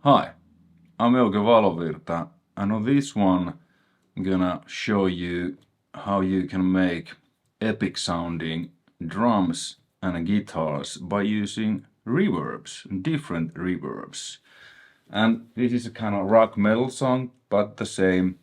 Hi, I'm Euge Valovirta, and on this one I'm gonna show you how you can make epic sounding drums and guitars by using reverbs, different reverbs. And this is a kind of rock metal song, but the same,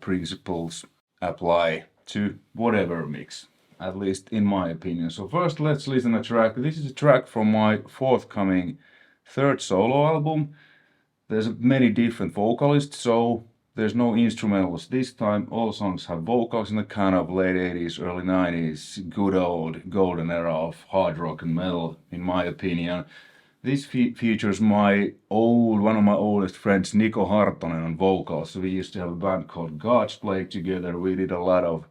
principles apply to whatever mix, at least in my opinion. So first let's listen to a track. This is a track from my forthcoming third solo album. There's many different vocalists, so there's no instrumentals this time. All songs have vocals in the kind of late 80s, early 90s, good old golden era of hard rock and metal, in my opinion. This features one of my oldest friends, Niko Hartonen, on vocals. We used to have a band called God's Play together. We did a lot of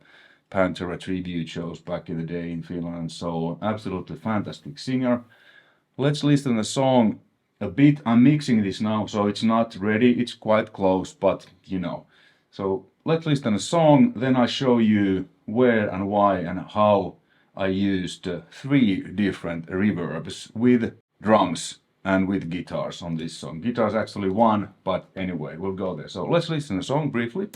Pantera tribute shows back in the day in Finland and so on. Absolutely fantastic singer. Let's listen to the song a bit. I'm mixing this now, so it's not ready. It's quite close, but So let's listen to the song, then I show you where and why and how I used three different reverbs with drums and with guitars on this song. Guitars actually one, but anyway, we'll go there. So let's listen to the song briefly.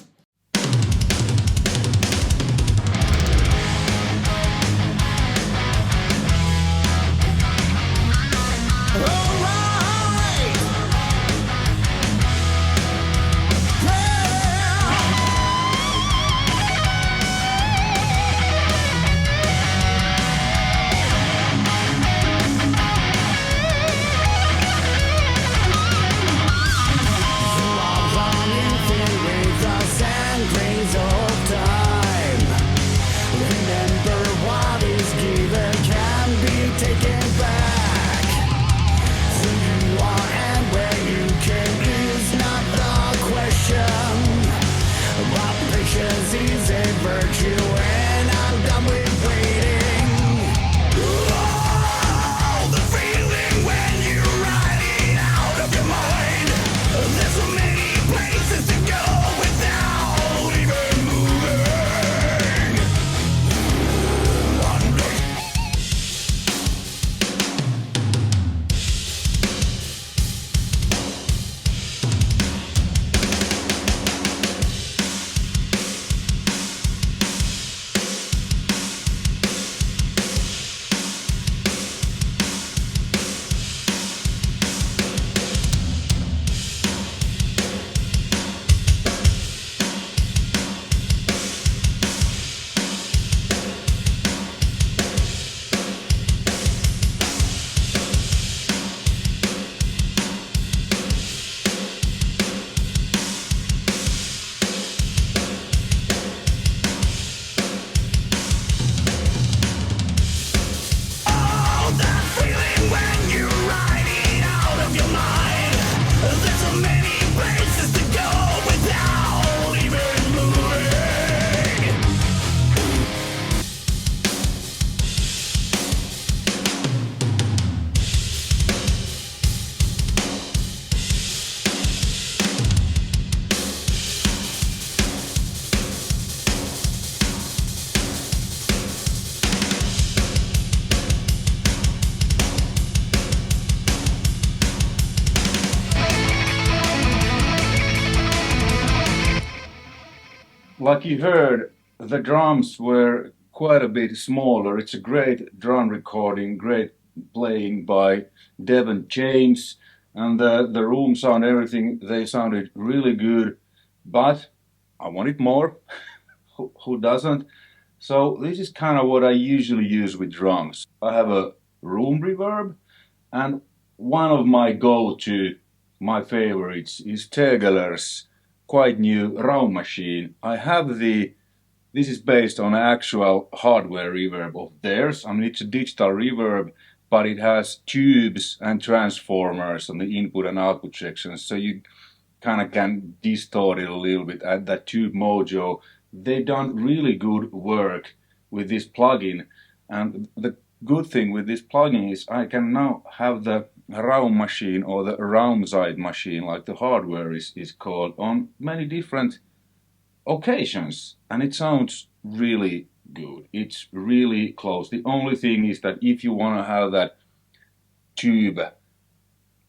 Like you heard, the drums were quite a bit smaller. It's a great drum recording, great playing by Devon James, and the room sound, everything, they sounded really good, but I wanted more. Who doesn't? So this is kind of what I usually use with drums. I have a room reverb, and one of my go-to, my favorites, is Tegeler's quite new Raummaschine. This is based on actual hardware reverb of theirs. I mean, it's a digital reverb, but it has tubes and transformers on the input and output sections, so you kind of can distort it a little bit, add that tube mojo. They've done really good work with this plugin, and the good thing with this plugin is I can now have the Raummaschine or the Raumzeit machine, like the hardware is called, on many different occasions, and it sounds really good. It's really close. The only thing is that if you want to have that tube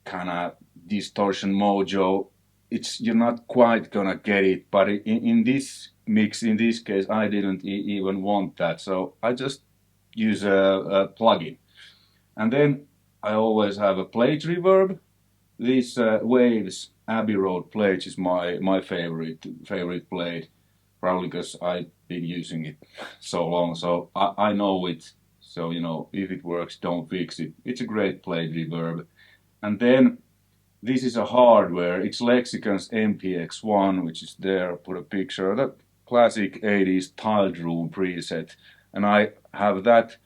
kind of distortion mojo, you're not quite gonna get it. But in this mix, in this case, I didn't even want that, so I just use a plugin. And then I always have a plate reverb. This Waves Abbey Road plate is my favorite plate, probably because I've been using it so long, so I know it. So you know, if it works, don't fix it. It's a great plate reverb. And then this is a hardware. It's Lexicon's MPX1, which is there. Put a picture of the classic 80s tiled room preset, and I have that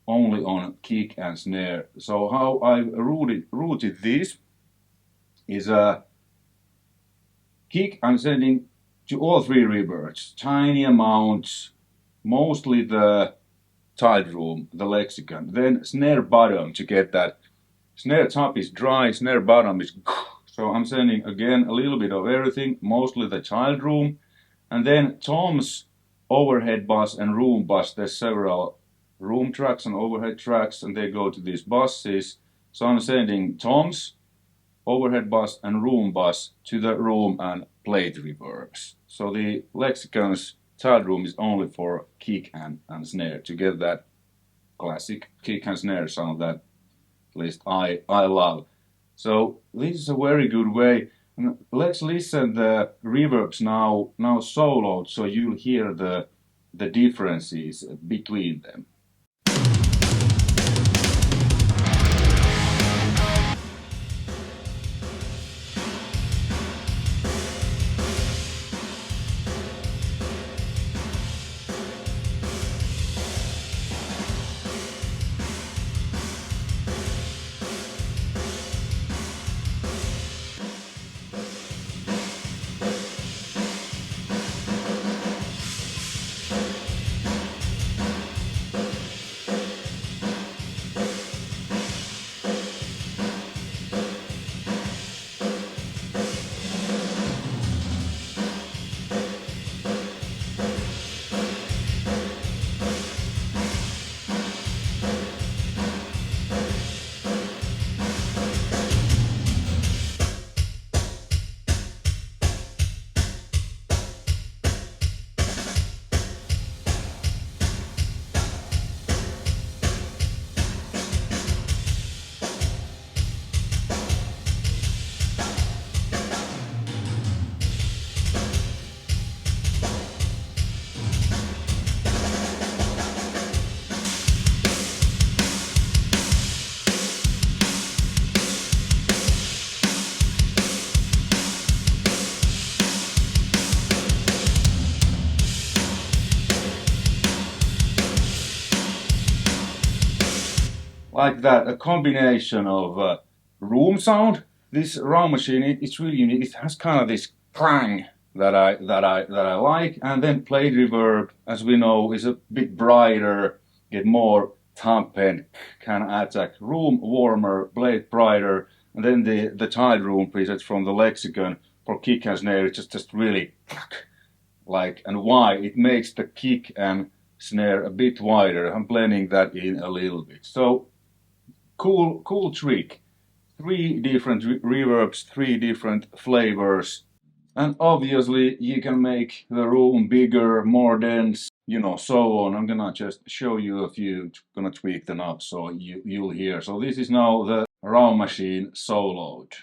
only on kick and snare. So how I've routed this is a kick I'm sending to all three reverbs, tiny amounts, mostly the tiled room, the Lexicon. Then snare bottom to get that. Snare top is dry, snare bottom is so I'm sending again a little bit of everything, mostly the tiled room. And then toms, overhead bass and room bass. There's several room tracks and overhead tracks, and they go to these buses. So I'm sending toms, overhead bass and room bass to the room and plate reverbs. So the Lexicon's tiled room is only for kick and snare to get that classic kick and snare sound that at least I love. So this is a very good way. Let's listen the reverbs now soloed, so you'll hear the differences between them. Like that, a combination of room sound. This Raummaschine, it's really unique. It has kind of this clang that I like, and then plate reverb, as we know, is a bit brighter, get more thump and kind of attack. Room warmer, plate brighter, and then the tiled room presets from the Lexicon for kick and snare. It's just really like, and why it makes the kick and snare a bit wider. I'm blending that in a little bit. So cool trick. 3 different reverbs, 3 different flavors. And obviously you can make the room bigger, more dense, you know, so on. I'm gonna just show you a few, gonna tweak them up so you'll hear. So this is now the Raummaschine soloed.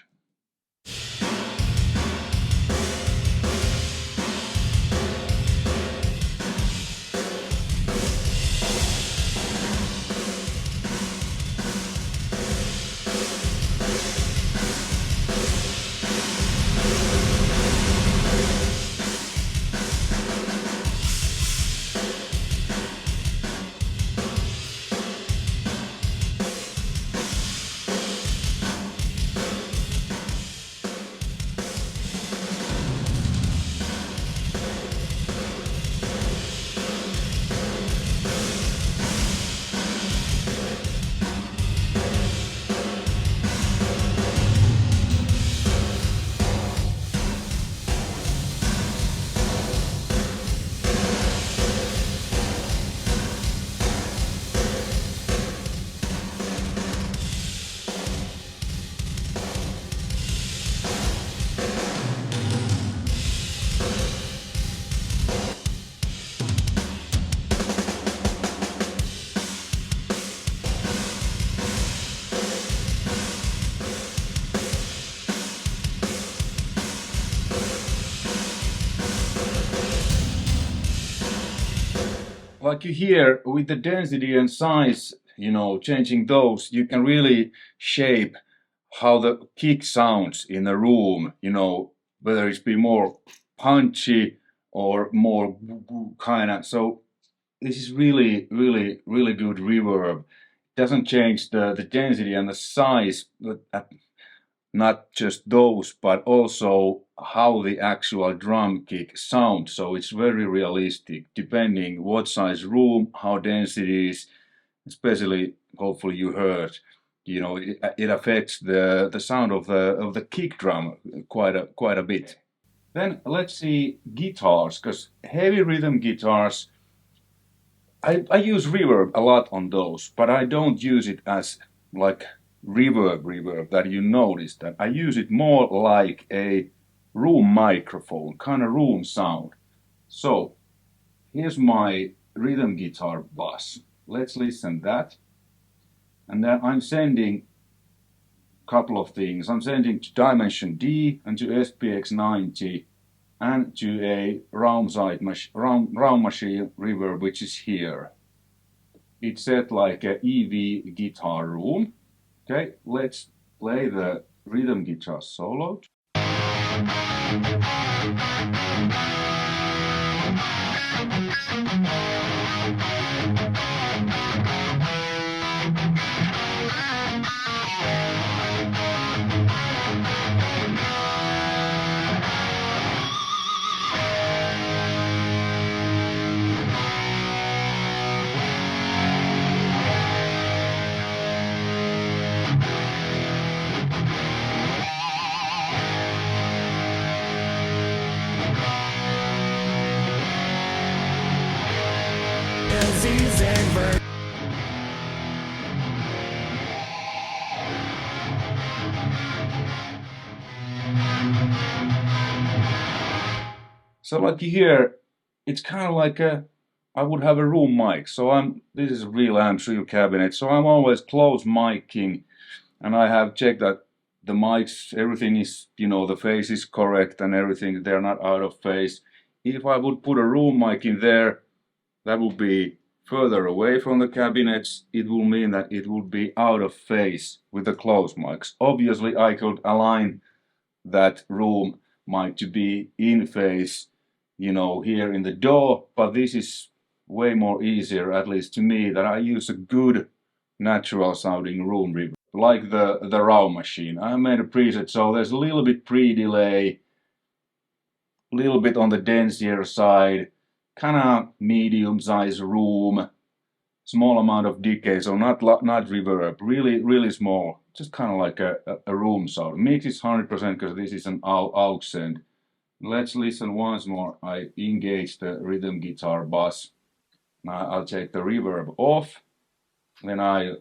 like you hear, with the density and size, changing those, you can really shape how the kick sounds in a room, whether it's be more punchy or more kind of. So this is really, really, really good reverb. Doesn't change the density and the size, but not just those, but also how the actual drum kick sounds. So it's very realistic, depending what size room, how dense it is, especially, hopefully you heard, it affects the sound of the kick drum quite a bit. Then let's see guitars, because heavy rhythm guitars, I use reverb a lot on those, but I don't use it as like reverb that you notice. That I use it more like a room microphone, kind of room sound. So here's my rhythm guitar bass. Let's listen that. And then I'm sending a couple of things. I'm sending to Dimension D and to SPX90 and to a Raummaschine reverb, which is here. It's set like a EV guitar room. Okay, let's play the rhythm guitar solo. So like you hear, it's kind of like I would have a room mic. So this is a real amp, real cabinet. So I'm always close miking, and I have checked that the mics, everything is, the phase is correct and everything. They're not out of phase. If I would put a room mic in there, that would be further away from the cabinets. It will mean that it would be out of phase with the close mics. Obviously, I could align that room mic to be in phase, here in the door, but this is way more easier, at least to me, that I use a good natural sounding room reverb, like the Raummaschine. I made a preset, so there's a little bit pre-delay, a little bit on the denser side, kind of medium size room, small amount of decay, so not reverb, really small, just kind of like a room sound. Mix is 100% because this is an aux send. Let's listen once more. I engage the rhythm guitar bass. Now I'll take the reverb off, then I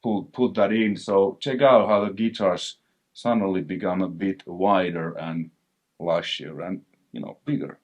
put that in. So check out how the guitars suddenly become a bit wider and lusher and, bigger.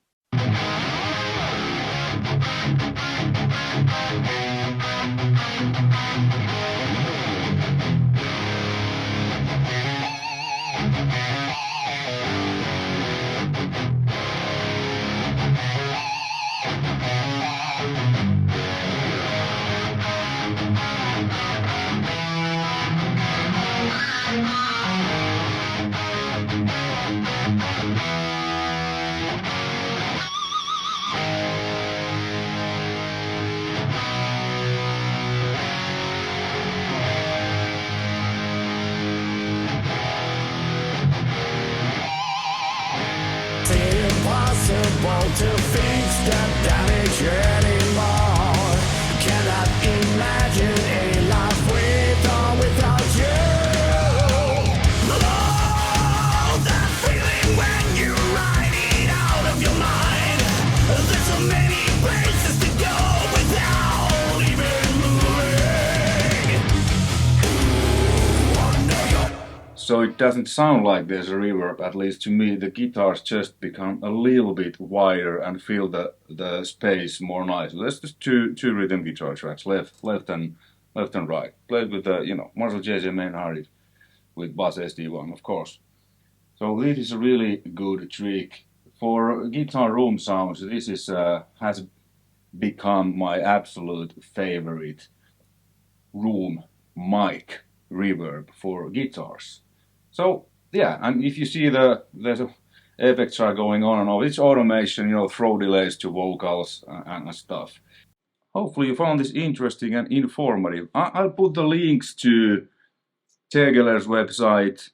To fix the damage anymore. Cannot imagine a life with or without you. Oh, that feeling when you ride it out of your mind. There's so many places to go without even moving. So it doesn't sound like there's a reverb, at least to me. The guitars just become a little bit wider and fill the space more nicely. That's just two rhythm guitar tracks, left and right. Played with the Marshall JJ main hardy with bass SD1, of course. So this is a really good trick for guitar room sounds. This is has become my absolute favorite room mic reverb for guitars. So yeah, and if you see there's effects are going on and all, it's automation, you know, throw delays to vocals and stuff. Hopefully you found this interesting and informative. I'll put the links to Tegeler's website,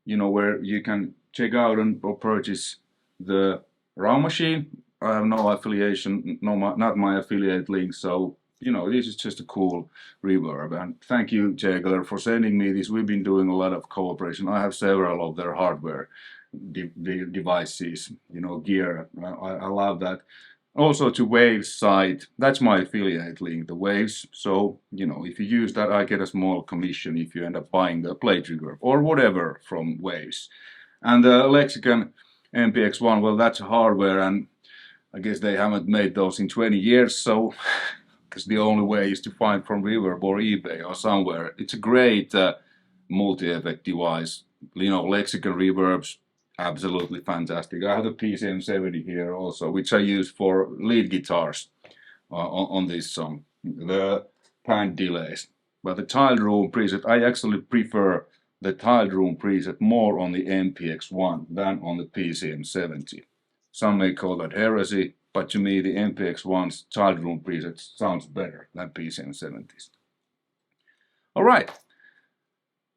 you know, where you can check out and or purchase the Raummaschine. I have no affiliation, not my affiliate link, so you know, this is just a cool reverb. And thank you, Tegeler, for sending me this. We've been doing a lot of cooperation. I have several of their hardware devices, you know, gear. I love that. Also to Waves site, that's my affiliate link, the Waves. So, you know, if you use that, I get a small commission if you end up buying the plate reverb or whatever from Waves. And the Lexicon MPX1, well, that's hardware, and I guess they haven't made those in 20 years, so because the only way is to find from Reverb or eBay or somewhere. It's a great multi-effect device. You know, Lexicon reverbs, absolutely fantastic. I have the PCM70 here also, which I use for lead guitars on this song, the pan delays. But the tiled room preset, I actually prefer the tiled room preset more on the MPX1 than on the PCM70. Some may call that heresy, but to me the MPX1's tiled room preset sounds better than PCM70's. Alright,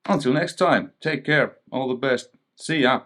until next time, take care, all the best, see ya!